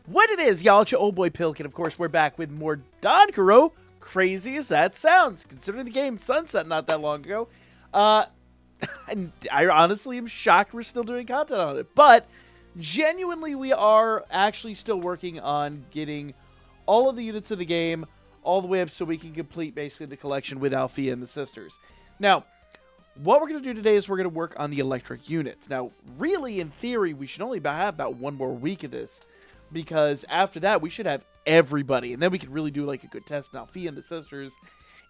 What it is, y'all, it's your old boy Pilk, and of course we're back with more danchro, crazy as that sounds, considering the game Sunset not that long ago. And I honestly am shocked we're still doing content on it, but genuinely we are actually still working on getting all of the units of the game all the way up so we can complete basically the collection with Althea and the sisters. Now, what we're going to do today is we're going to work on the electric units. Now, really, in theory, we should only have about one more week of this, because after that, we should have everybody, and then we could really do like a good test on Althea and the sisters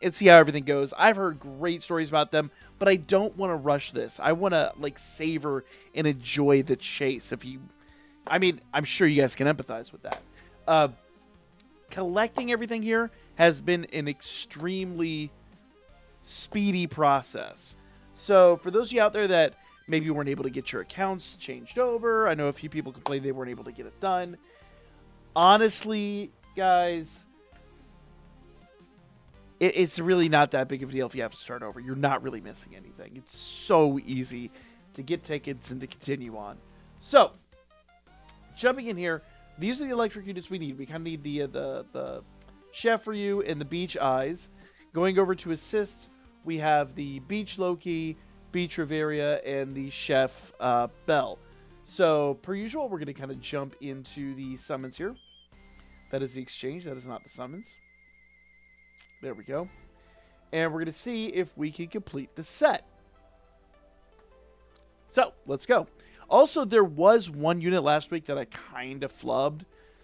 and see how everything goes. I've heard great stories about them, but I don't want to rush this. I want to like savor and enjoy the chase. I'm sure you guys can empathize with that. Collecting everything here has been an extremely speedy process. So for those of you out there that maybe weren't able to get your accounts changed over, I know a few people complained they weren't able to get it done. Honestly, guys, it's really not that big of a deal if you have to start over. You're not really missing anything. It's so easy to get tickets and to continue on. So, jumping in here, these are the electric units we need. We kind of need the Chef Ryu and the Beach Eyes. Going over to assists, we have the Beach Loki, Beach Riveria, and the Chef Bell. So, per usual, we're going to kind of jump into the summons here. That is the exchange. That is not the summons. There we go. And we're going to see if we can complete the set. So, let's go. Also, there was one unit last week that I kind of flubbed.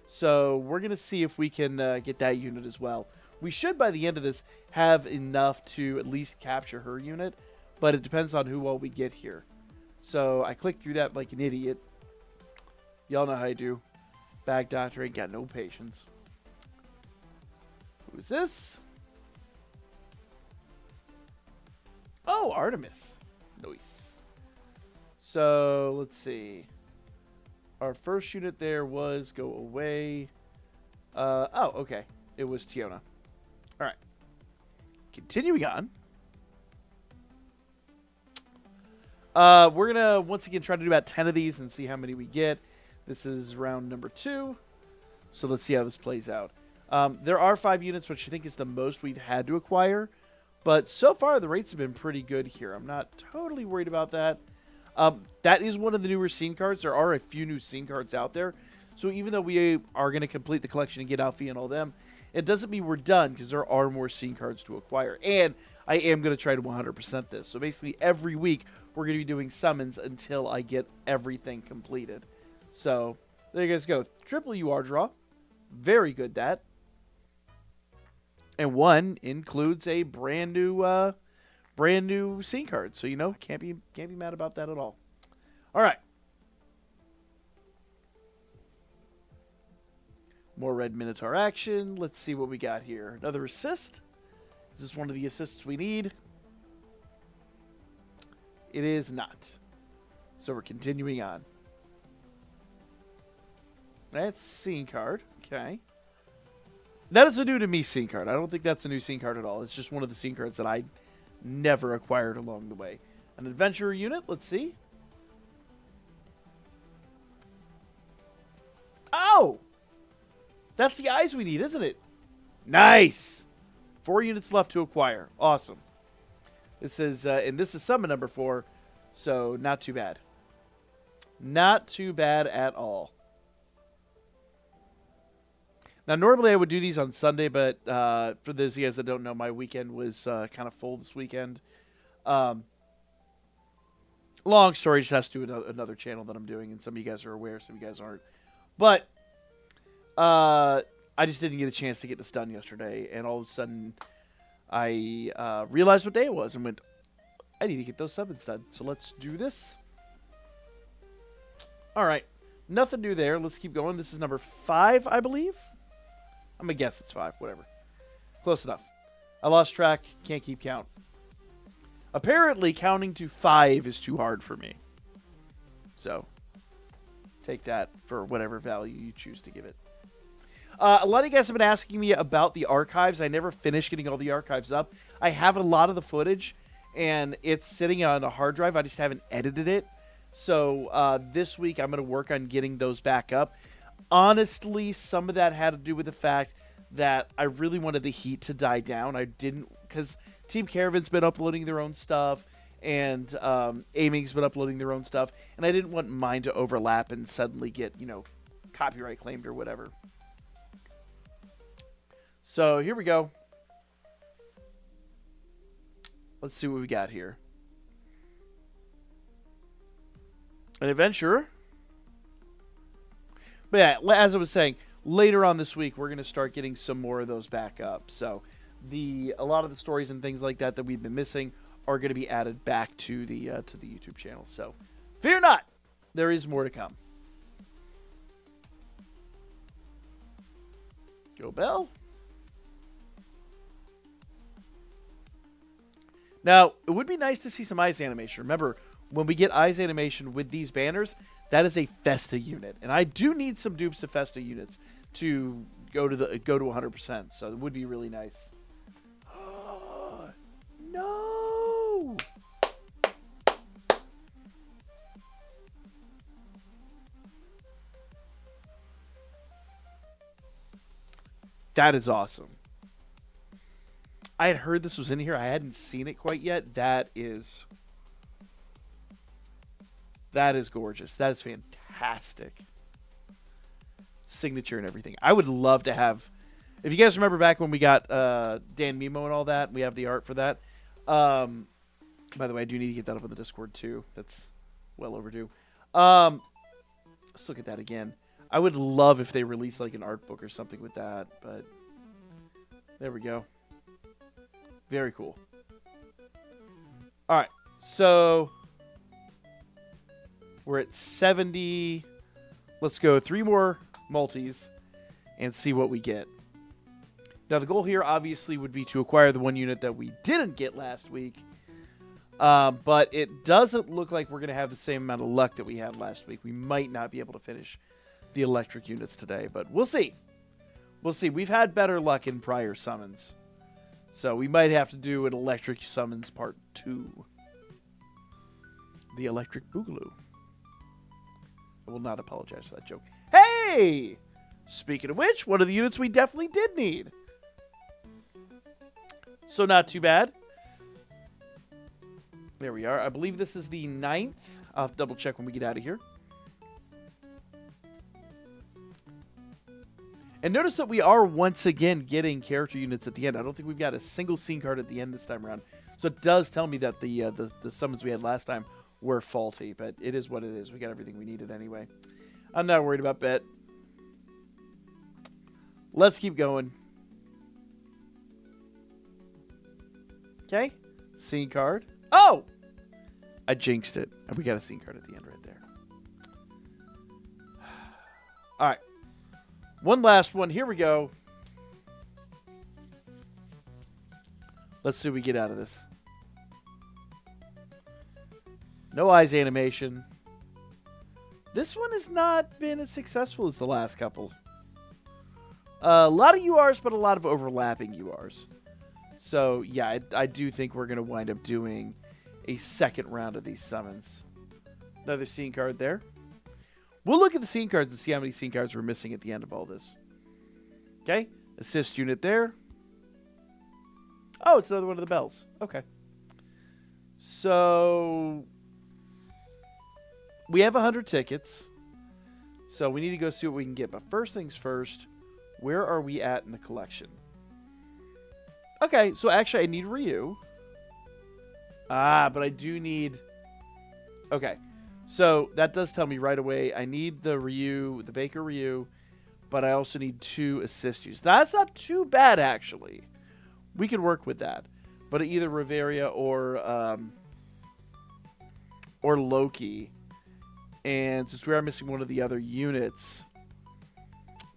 So, we're going to see if we can get that unit as well. We should, by the end of this, have enough to at least capture her unit. But it depends on who all we get here. So, I clicked through that like an idiot. Y'all know how I do. Bag Doctor ain't got no patience. Who is this? Oh, Artemis. Nice. So, let's see. Our first unit there was go away. Oh, okay. It was Tiona. All right. Continuing on. We're going to, once again, try to do about 10 of these and see how many we get. This is round number 2. So let's see how this plays out. There are 5 units, which I think is the most we've had to acquire. But so far, the rates have been pretty good here. I'm not totally worried about that. That is one of the newer scene cards. There are a few new scene cards out there. So even though we are going to complete the collection and get Alfie and all them, it doesn't mean we're done because there are more scene cards to acquire. And I am going to try to 100% this. So basically every week we're going to be doing summons until I get everything completed. So there you guys go. Triple UR draw. Very good that. And one includes a brand new scene card. So can't be mad about that at all. All right. More Red Minotaur action. Let's see what we got here. Another assist. Is this one of the assists we need? It is not. So we're continuing on. That's scene card. Okay. That is a new to me scene card. I don't think that's a new scene card at all. It's just one of the scene cards that I never acquired along the way. An adventurer unit. Let's see. Oh! That's the eyes we need, isn't it? Nice! 4 units left to acquire. Awesome. This is, and this is summon number 4, so not too bad. Not too bad at all. Now, normally I would do these on Sunday, but for those of you guys that don't know, my weekend was kind of full this weekend. Long story, just has to do another channel that I'm doing, and some of you guys are aware, some of you guys aren't. But I just didn't get a chance to get this done yesterday, and all of a sudden I realized what day it was and went, I need to get those summons done. So let's do this. All right. Nothing new there. Let's keep going. This is number 5, I believe. I'm going to guess it's 5. Whatever. Close enough. I lost track. Can't keep count. Apparently, counting to 5 is too hard for me. So, take that for whatever value you choose to give it. A lot of you guys have been asking me about the archives. I never finished getting all the archives up. I have a lot of the footage, and it's sitting on a hard drive. I just haven't edited it. So this week, I'm going to work on getting those back up. Honestly, some of that had to do with the fact that I really wanted the heat to die down. I didn't, because Team Caravan's been uploading their own stuff, and Aiming's been uploading their own stuff, and I didn't want mine to overlap and suddenly get, copyright claimed or whatever. So here we go. Let's see what we got here. An adventurer. But yeah, as I was saying, later on this week, we're going to start getting some more of those back up. So a lot of the stories and things like that we've been missing are going to be added back to the YouTube channel. So fear not, there is more to come. Go Bell. Now, it would be nice to see some eyes animation. Remember, when we get eyes animation with these banners, that is a Festa unit. And I do need some dupes of Festa units to go to 100%. So it would be really nice. No! That is awesome. I had heard this was in here. I hadn't seen it quite yet. That is gorgeous. That is fantastic. Signature and everything. I would love to have... If you guys remember back when we got Dan Mimo and all that, we have the art for that. By the way, I do need to get that up on the Discord too. That's well overdue. Let's look at that again. I would love if they released like an art book or something with that, but there we go. Very cool. All right, so we're at 70. Let's go 3 more multis and see what we get. Now, the goal here obviously would be to acquire the one unit that we didn't get last week, but it doesn't look like we're going to have the same amount of luck that we had last week. We might not be able to finish the electric units today, but we'll see. We'll see. We've had better luck in prior summons. So we might have to do an electric summons part 2. The electric boogaloo. I will not apologize for that joke. Hey! Speaking of which, one of the units we definitely did need. So not too bad. There we are. I believe this is the 9th. I'll have to double check when we get out of here. And notice that we are once again getting character units at the end. I don't think we've got a single scene card at the end this time around. So it does tell me that the summons we had last time were faulty, but it is what it is. We got everything we needed anyway. I'm not worried about Bet. Let's keep going. Okay. Scene card. Oh! I jinxed it. And we got a scene card at the end right there. All right. One last one. Here we go. Let's see what we get out of this. No eyes animation. This one has not been as successful as the last couple. A lot of URs, but a lot of overlapping URs. So, yeah, I do think we're going to wind up doing a second round of these summons. Another scene card there. We'll look at the scene cards and see how many scene cards we're missing at the end of all this. Okay. Assist unit there. Oh, it's another one of the bells. Okay. So we have 100 tickets. So we need to go see what we can get. But first things first, where are we at in the collection? Okay, so actually I need Ryu. But I do need... Okay. So that does tell me right away I need the Ryu, the Baker Ryu, but I also need 2 assist use. That's not too bad, actually. We could work with that. But either Riveria or Loki. And since we are missing one of the other units,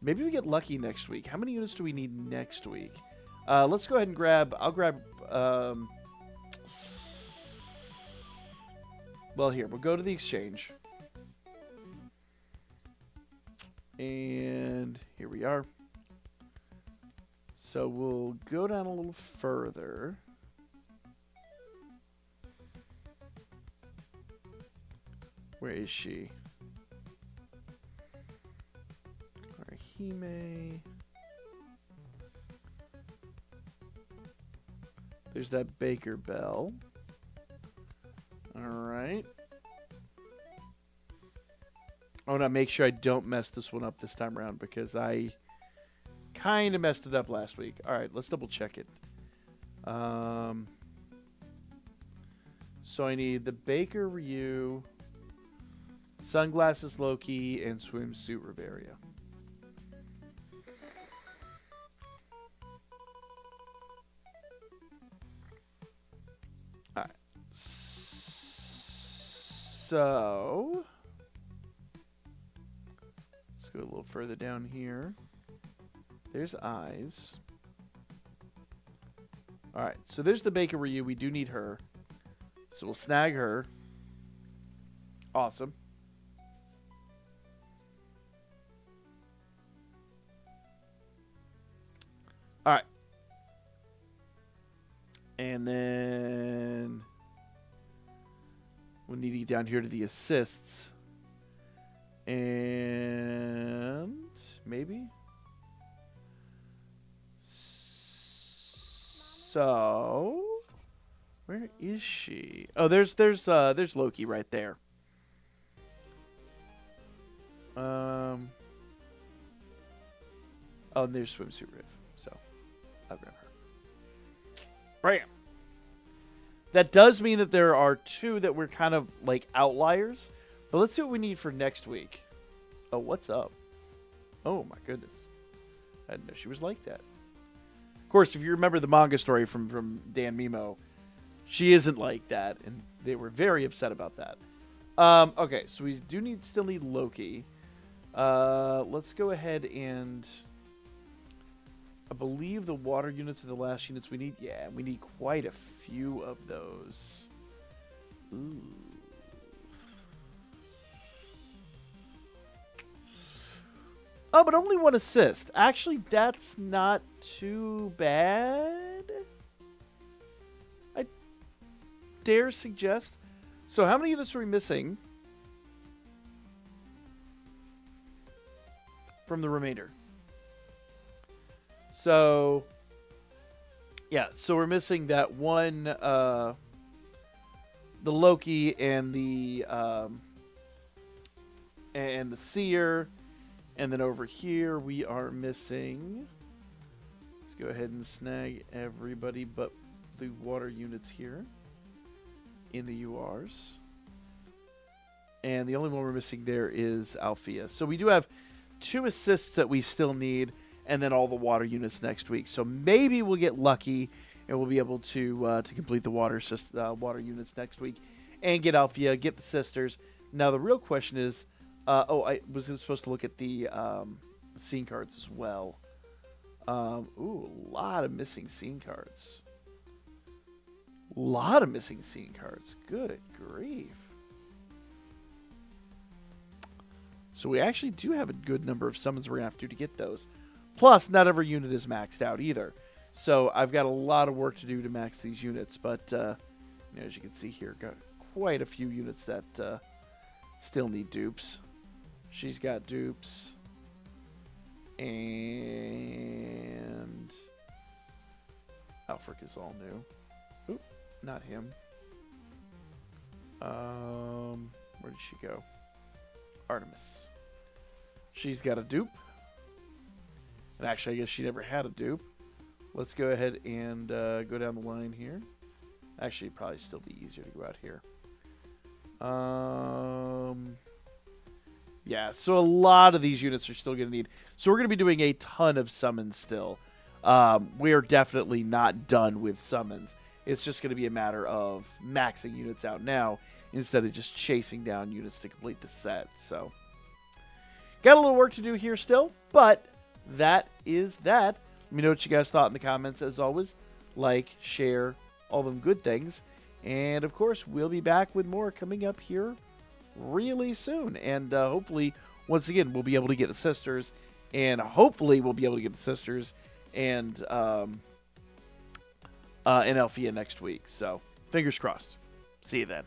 maybe we get lucky next week. How many units do we need next week? Let's go ahead and grab... I'll grab... well, here. We'll go to the exchange. And here we are. So we'll go down a little further. Where is she? Hime. There's that Baker Bell. All right. I want to make sure I don't mess this one up this time around because I kind of messed it up last week. All right, let's double check it. So I need the Baker Ryu, Sunglasses Loki, and Swimsuit Riveria. All right. So let's go a little further down here. There's eyes. All right, so there's the Baker Ryu. We do need her. So we'll snag her. Awesome. All right. And then we'll need to get down here to the assists. And maybe. So, where is she? Oh, there's Loki right there. Oh, and there's Swimsuit Riv. So, I'll grab her. Bam. That does mean that there are two that we're kind of like outliers. But let's see what we need for next week. Oh, what's up? Oh my goodness. I didn't know she was like that. Of course, if you remember the manga story from Dan Mimo, she isn't like that, and they were very upset about that. Okay, so we do still need Loki. Let's go ahead and I believe the water units are the last units we need. Yeah, we need quite a few of those. Ooh. Oh, but only one assist. Actually, that's not too bad. I dare suggest. So how many units are we missing from the remainder? So, yeah. So we're missing that one, the Loki and the Seer. And then over here, we are missing... Let's go ahead and snag everybody but the water units here in the URs. And the only one we're missing there is Althea. So we do have 2 assists that we still need, and then all the water units next week. So maybe we'll get lucky, and we'll be able to complete the water units next week, and get Althea, get the sisters. Now, the real question is... I was supposed to look at the scene cards as well. Ooh, a lot of missing scene cards. Good grief. So we actually do have a good number of summons we're going to have to get those. Plus, not every unit is maxed out either. So I've got a lot of work to do to max these units. But as you can see here, got quite a few units that still need dupes. She's got dupes. And Alfric is all new. Oop, not him. Where did she go? Artemis. She's got a dupe. And actually, I guess she never had a dupe. Let's go ahead and go down the line here. Actually, it'd probably still be easier to go out here. Yeah, so a lot of these units are still going to need... So we're going to be doing a ton of summons still. We are definitely not done with summons. It's just going to be a matter of maxing units out now instead of just chasing down units to complete the set. So, got a little work to do here still, but that is that. Let me know what you guys thought in the comments. As always, like, share, all them good things. And, of course, we'll be back with more coming up here really soon. And hopefully, once again, we'll be able to get the sisters. And hopefully, we'll be able to get the sisters and Althea next week. So, fingers crossed. See you then.